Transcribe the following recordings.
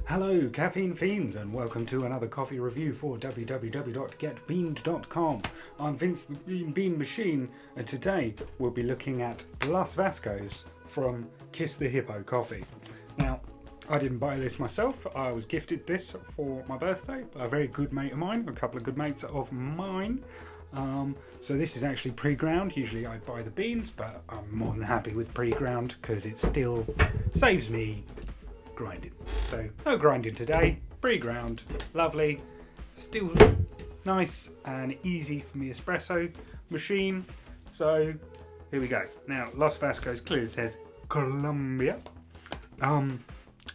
Hello caffeine fiends and welcome to another coffee review for www.getbeaned.com. I'm Vince the Bean Machine and today we'll be looking at Las Vascos from Kiss the Hippo coffee. Now, I didn't buy this myself, I was gifted this for my birthday by a very good mate of mine, a couple of good mates of mine. So this is actually pre-ground. Usually I'd buy the beans, but I'm more than happy with pre-ground because it still saves me grinding. So no grinding today, pre-ground, lovely, still nice and easy for my espresso machine. So here we go. Now Las Vascos clearly says Colombia,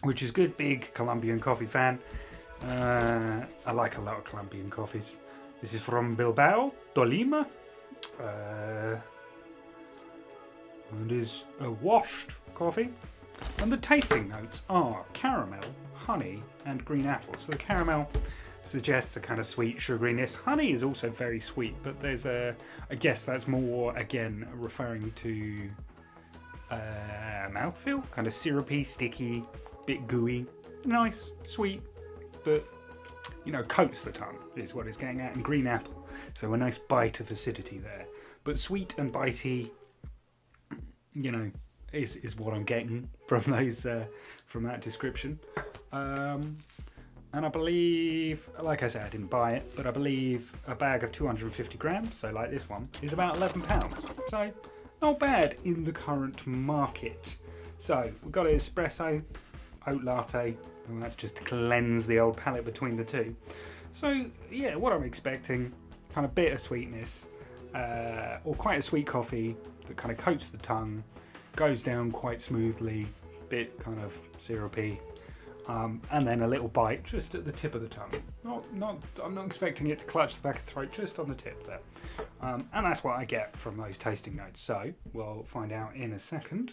which is good. Big Colombian coffee fan. I like a lot of Colombian coffees. This is from Bilbao, Tolima. It is a washed coffee. And the tasting notes are caramel, honey, and green apple. So the caramel suggests a kind of sweet sugariness. Honey is also very sweet, but there's I guess that's more, again, referring to mouthfeel. Kind of syrupy, sticky, bit gooey. Nice, sweet, but coats the tongue is what it's getting at. And green apple, so a nice bite of acidity there. But sweet and bitey, is what I'm getting from those from that description. And I believe, like I said, I didn't buy it, but I believe a bag of 250 grams, so like this one, is about £11. So not bad in the current market. So we've got an espresso, oat latte, and that's just to cleanse the old palate between the two. So yeah, what I'm expecting, kind of bitter sweetness, or quite a sweet coffee that kind of coats the tongue, goes down quite smoothly, bit kind of syrupy, and then a little bite just at the tip of the tongue. I'm not expecting it to clutch the back of the throat, just on the tip there. And that's what I get from those tasting notes. So we'll find out in a second.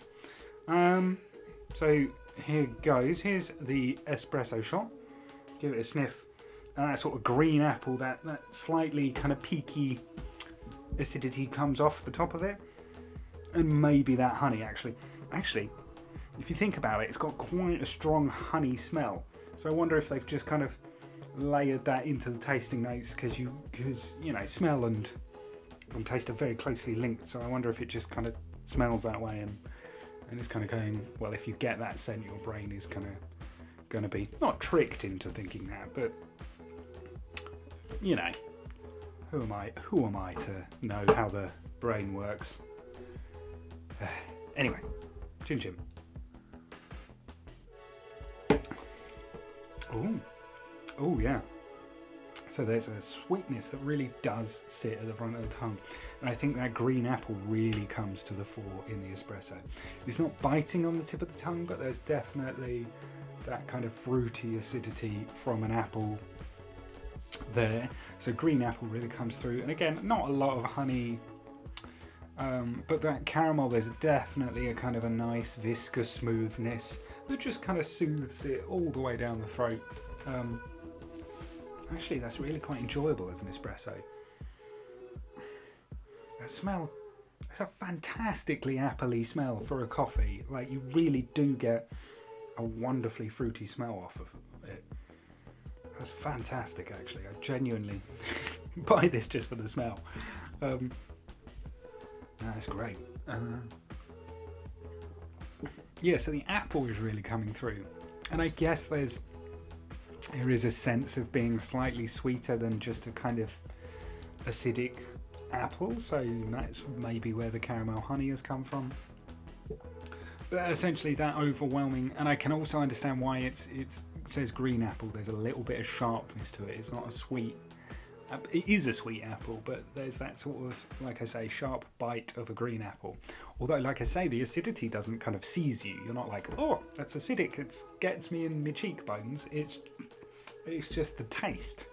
So here goes. Here's the espresso shot. Give it a sniff. And that sort of green apple, that slightly kind of peaky acidity comes off the top of it. And maybe that honey, actually, if you think about it, it's got quite a strong honey smell. So I wonder if they've just kind of layered that into the tasting notes because smell and taste are very closely linked. So I wonder if it just kind of smells that way and it's kind of going, well, if you get that scent, your brain is kind of going to be not tricked into thinking that, but who am I to know how the brain works? Anyway, chin chin. Oh yeah. So there's a sweetness that really does sit at the front of the tongue, and I think that green apple really comes to the fore in the espresso. It's not biting on the tip of the tongue, but there's definitely that kind of fruity acidity from an apple there. So green apple really comes through, and again, not a lot of honey. But that caramel, there's definitely a kind of a nice viscous smoothness that just kind of soothes it all the way down the throat. Actually, that's really quite enjoyable as an espresso. That smell, it's a fantastically appley smell for a coffee. Like, you really do get a wonderfully fruity smell off of it. That's fantastic, actually. I genuinely buy this just for the smell. That's great. Yeah, so the apple is really coming through, and I guess there is a sense of being slightly sweeter than just a kind of acidic apple. So that's maybe where the caramel honey has come from. But essentially, that overwhelming, and I can also understand why it says green apple. There's a little bit of sharpness to it. It's not a sweet. It is a sweet apple, but there's that sort of, like I say, sharp bite of a green apple. Although, like I say, the acidity doesn't kind of seize you. You're not like, oh, that's acidic. It gets me in my cheekbones. It's just the taste,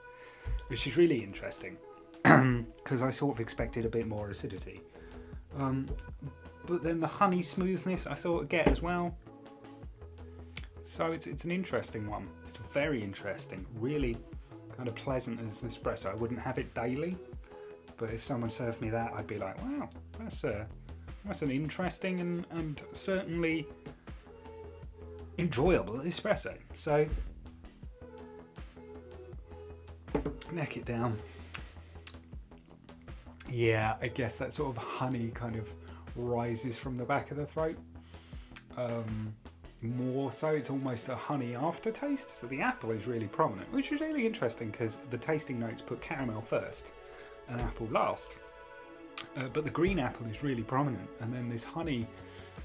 which is really interesting because I sort of expected a bit more acidity. But then the honey smoothness I sort of get as well. So it's an interesting one. It's very interesting. Really kind of pleasant as an espresso. I wouldn't have it daily, but if someone served me that, I'd be like, wow, that's an interesting and certainly enjoyable espresso. So neck it down. Yeah, I guess that sort of honey kind of rises from the back of the throat. More so, it's almost a honey aftertaste. So the apple is really prominent, which is really interesting because the tasting notes put caramel first and apple last. But the green apple is really prominent, and then this honey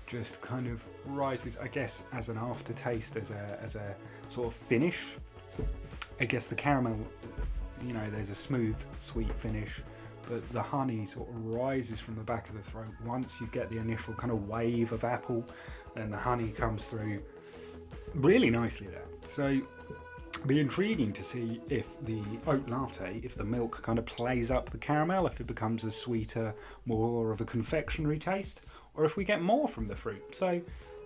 just kind of rises, I guess, as an aftertaste, as a sort of finish. I guess the caramel, you know, there's a smooth, sweet finish, but the honey sort of rises from the back of the throat. Once you get the initial kind of wave of apple, then the honey comes through really nicely there. So it'll be intriguing to see if the oat latte, if the milk kind of plays up the caramel, if it becomes a sweeter, more of a confectionery taste, or if we get more from the fruit. So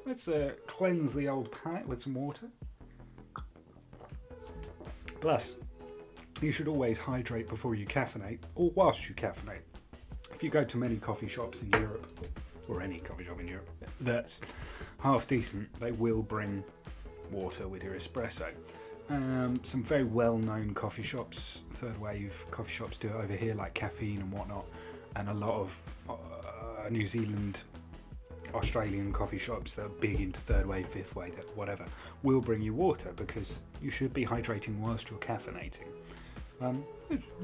let's cleanse the old palate with some water. Plus, you should always hydrate before you caffeinate, or whilst you caffeinate. If you go to many coffee shops in Europe, or any coffee shop in Europe that's half decent, they will bring water with your espresso. Some very well-known coffee shops, third wave coffee shops, do it over here, like Caffeine and whatnot, and a lot of New Zealand, Australian coffee shops that are big into third wave, fifth wave, whatever, will bring you water because you should be hydrating whilst you're caffeinating.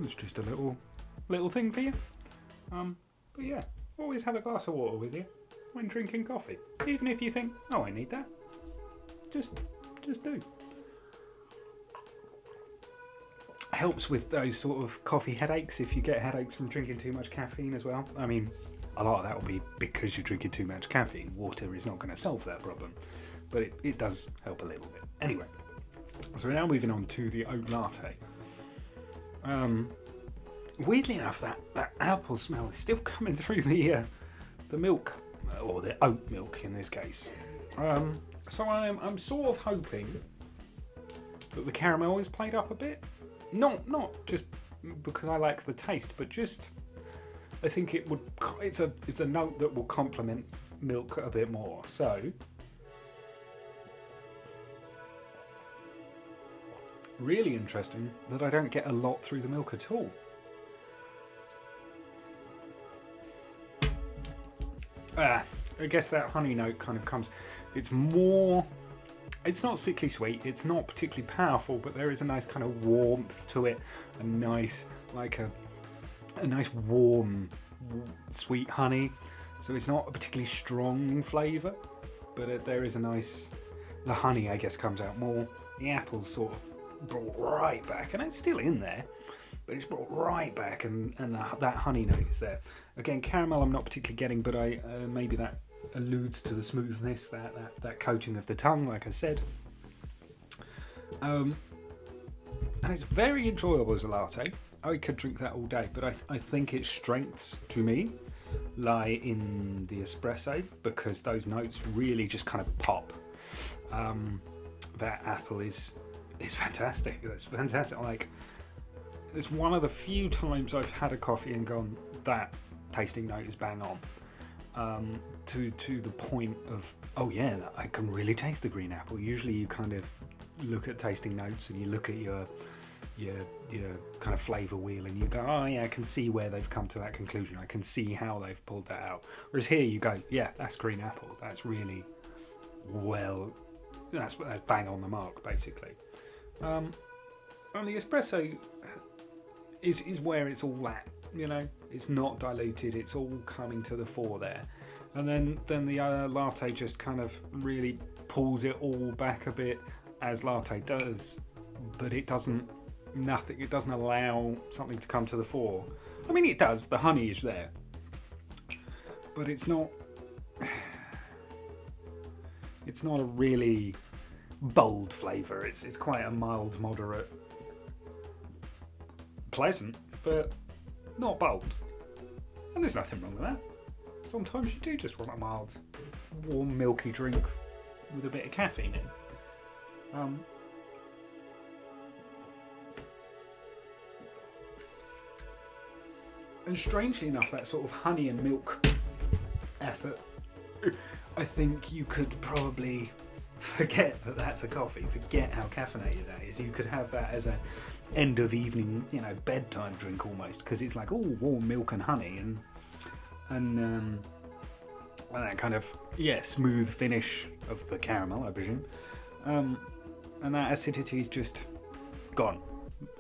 It's just a little thing for you. But yeah, always have a glass of water with you when drinking coffee, even if you think, oh, I need that. Just do. Helps with those sort of coffee headaches if you get headaches from drinking too much caffeine as well. I mean, a lot of that will be because you're drinking too much caffeine. Water is not going to solve that problem, but it does help a little bit. Anyway, so we're now moving on to the oat latte. Weirdly enough, that apple smell is still coming through the milk, or the oat milk in this case. So I'm sort of hoping that the caramel is played up a bit. Not just because I like the taste, but just I think it's a note that will complement milk a bit more. So really interesting that I don't get a lot through the milk at all. I guess that honey note kind of comes. It's not sickly sweet, it's not particularly powerful, but there is a nice kind of warmth to it, a nice warm sweet honey. So it's not a particularly strong flavour, but there is the honey, I guess, comes out more. The apple's sort of brought right back, and it's still in there, but it's brought right back, and that honey note is there. Again, caramel I'm not particularly getting, but maybe that alludes to the smoothness, that coating of the tongue, like I said. And it's very enjoyable as a latte. I could drink that all day, but I think its strengths to me lie in the espresso, because those notes really just kind of pop. That apple is fantastic. It's fantastic. Like, it's one of the few times I've had a coffee and gone, that tasting note is bang on. To the point of, oh yeah, I can really taste the green apple. Usually you kind of look at tasting notes and you look at your kind of flavour wheel and you go, oh yeah, I can see where they've come to that conclusion. I can see how they've pulled that out. Whereas here you go, yeah, that's green apple. That's really that's bang on the mark, basically. And the espresso is where it's all at. You know, it's not diluted, it's all coming to the fore there. And then the latte just kind of really pulls it all back a bit, as latte does, but it doesn't allow something to come to the fore. I mean, it does, the honey is there, but it's not a really bold flavour. It's quite a mild, moderate, pleasant, but not bold. And there's nothing wrong with that. Sometimes you do just want a mild, warm, milky drink with a bit of caffeine in. And strangely enough, that sort of honey and milk effort, I think you could probably forget that that's a coffee. Forget how caffeinated that is. You could have that as a end of evening, you know, bedtime drink almost, because it's like all warm milk and honey and that kind of smooth finish of the caramel, I presume, and that acidity is just gone,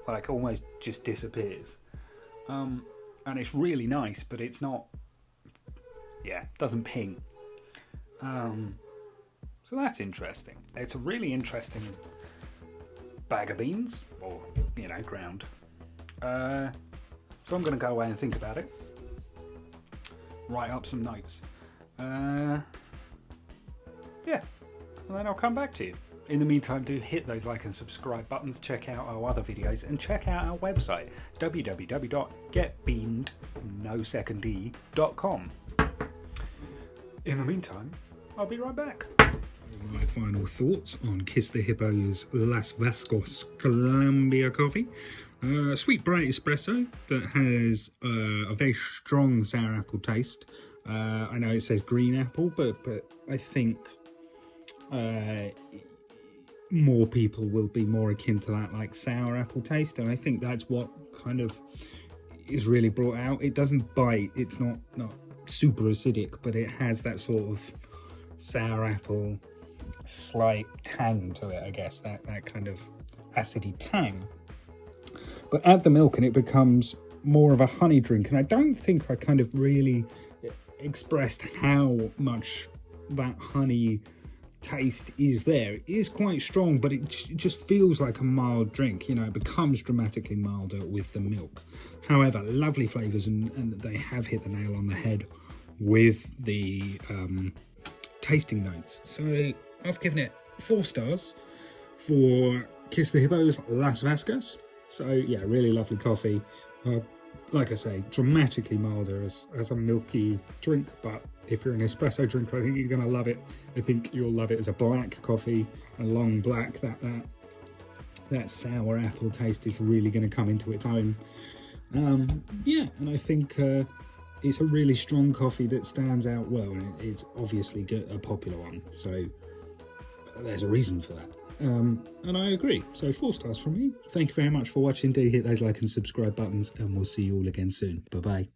like almost just disappears, and it's really nice, but it's not, doesn't ping. So that's interesting. It's a really interesting bag of beans, or ground. So I'm going to go away and think about it, write up some notes. And then I'll come back to you. In the meantime, do hit those like and subscribe buttons, check out our other videos, and check out our website, www.getbeaned.com. In the meantime, I'll be right back. My final thoughts on Kiss the Hippo's Las Vascos Colombia coffee. Sweet bright espresso that has a very strong sour apple taste. I know it says green apple, but I think more people will be more akin to that like sour apple taste, and I think that's what kind of is really brought out. It doesn't bite, it's not super acidic, but it has that sort of sour apple slight tang to it, I guess, that kind of acidy tang. But add the milk and it becomes more of a honey drink, and I don't think I kind of really expressed how much that honey taste is there. It is quite strong, but it just feels like a mild drink. It becomes dramatically milder with the milk. However, lovely flavours, and they have hit the nail on the head with the tasting notes. So I've given it 4 stars for Kiss the Hippo's Las Vascos. So yeah, really lovely coffee. Like I say, dramatically milder as a milky drink, but if you're an espresso drinker, I think you're going to love it. I think you'll love it as a black coffee, a long black. That sour apple taste is really going to come into its own. And I think it's a really strong coffee that stands out well, and it's obviously a popular one, so there's a reason for that. And I agree, so 4 stars from me. Thank you very much for watching. Do hit those like and subscribe buttons, and we'll see you all again soon. Bye bye.